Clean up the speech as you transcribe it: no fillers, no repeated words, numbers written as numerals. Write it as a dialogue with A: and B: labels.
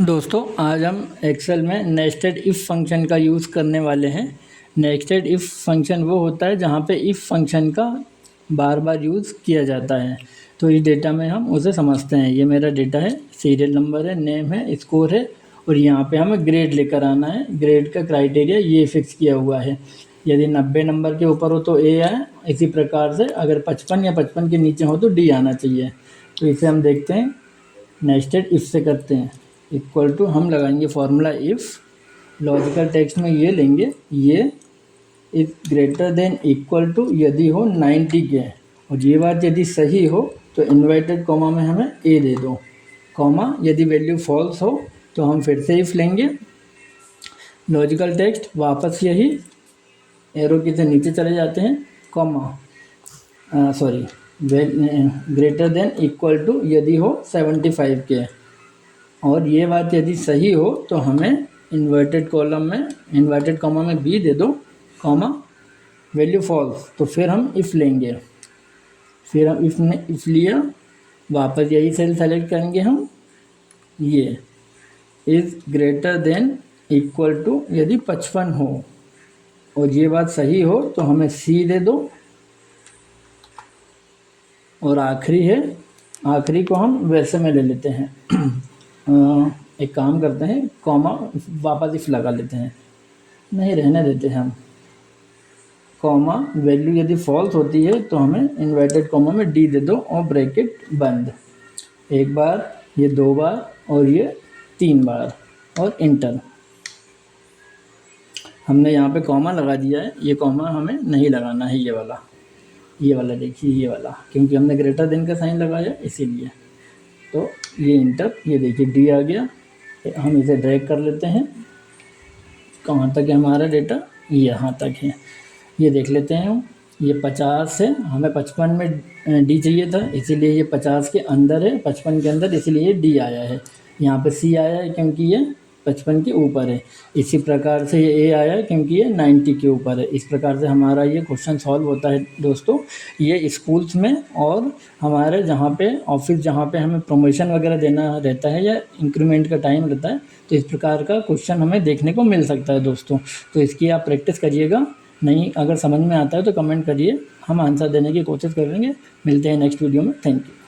A: दोस्तों आज हम एक्सेल में नेस्टेड इफ़ फंक्शन का यूज़ करने वाले हैं। नेस्टेड इफ़ फंक्शन वो होता है जहाँ पे इफ़ फंक्शन का बार बार यूज़ किया जाता है। तो इस डेटा में हम उसे समझते हैं। ये मेरा डेटा है, सीरियल नंबर है, नेम है, स्कोर है और यहाँ पे हमें ग्रेड लेकर आना है। ग्रेड का क्राइटेरिया ये फिक्स किया हुआ है। यदि 90 नंबर के ऊपर हो तो ए आए, इसी प्रकार से अगर 55 या 55 के नीचे हो तो डी आना चाहिए। तो इसे हम देखते हैं, नेस्टेड इफ़ से करते हैं। इक्वल टू हम लगाएंगे फॉर्मूला इफ़, लॉजिकल टेक्स्ट में ये लेंगे, ये is greater than equal to यदि हो 90 के, और ये बात यदि सही हो तो इन्वर्टेड कॉमा में हमें ए दे दो, कॉमा यदि वैल्यू फॉल्स हो तो हम फिर से इफ़ लेंगे। लॉजिकल टेक्स्ट वापस यही एरो की से नीचे चले जाते हैं, comma sorry greater than equal to यदि हो 75 के, और ये बात यदि सही हो तो हमें इन्वर्टेड कॉमा में बी दे दो, कॉमा वैल्यू फॉल्स तो फिर हम इफ़ लेंगे। फिर हम इफ़ लिया, वापस यही सेल सेलेक्ट करेंगे हम, ये is greater than equal to यदि 55 हो और ये बात सही हो तो हमें सी दे दो, और आखिरी को हम वैसे में ले लेते हैं। एक काम करते हैं, कॉमा वापस इफ लगा लेते हैं, नहीं रहने देते हैं हम, कॉमा वैल्यू यदि फॉल्स होती है तो हमें इन्वर्टेड कॉमा में डी दे दो और ब्रैकेट बंद। एक बार, ये दो बार और ये 3 बार और इंटर। हमने यहाँ पे कॉमा लगा दिया है, ये कॉमा हमें नहीं लगाना है, ये वाला देखिए, ये वाला, क्योंकि हमने ग्रेटर देन का साइन लगाया इसीलिए। तो ये इंटर, ये देखिए डी आ गया। हम इसे ड्रैग कर लेते हैं, कहाँ तक है हमारा डेटा, यहाँ तक है। ये देख लेते हैं हम, ये 50 है, हमें 55 में डी चाहिए था, इसीलिए ये 50 के अंदर है, 55 के अंदर, इसीलिए डी आया है। यहाँ पे सी आया है क्योंकि ये 55 के ऊपर है। इसी प्रकार से ये ए आया है क्योंकि ये 90 के ऊपर है। इस प्रकार से हमारा ये क्वेश्चन सॉल्व होता है दोस्तों। ये स्कूल्स में और हमारे जहाँ पे ऑफिस, जहाँ पे हमें प्रमोशन वगैरह देना रहता है या इंक्रीमेंट का टाइम रहता है, तो इस प्रकार का क्वेश्चन हमें देखने को मिल सकता है दोस्तों। तो इसकी आप प्रैक्टिस करिएगा। नहीं अगर समझ में आता है तो कमेंट करिए, हम आंसर देने की कोशिश करेंगे। मिलते हैं नेक्स्ट वीडियो में। Thank you.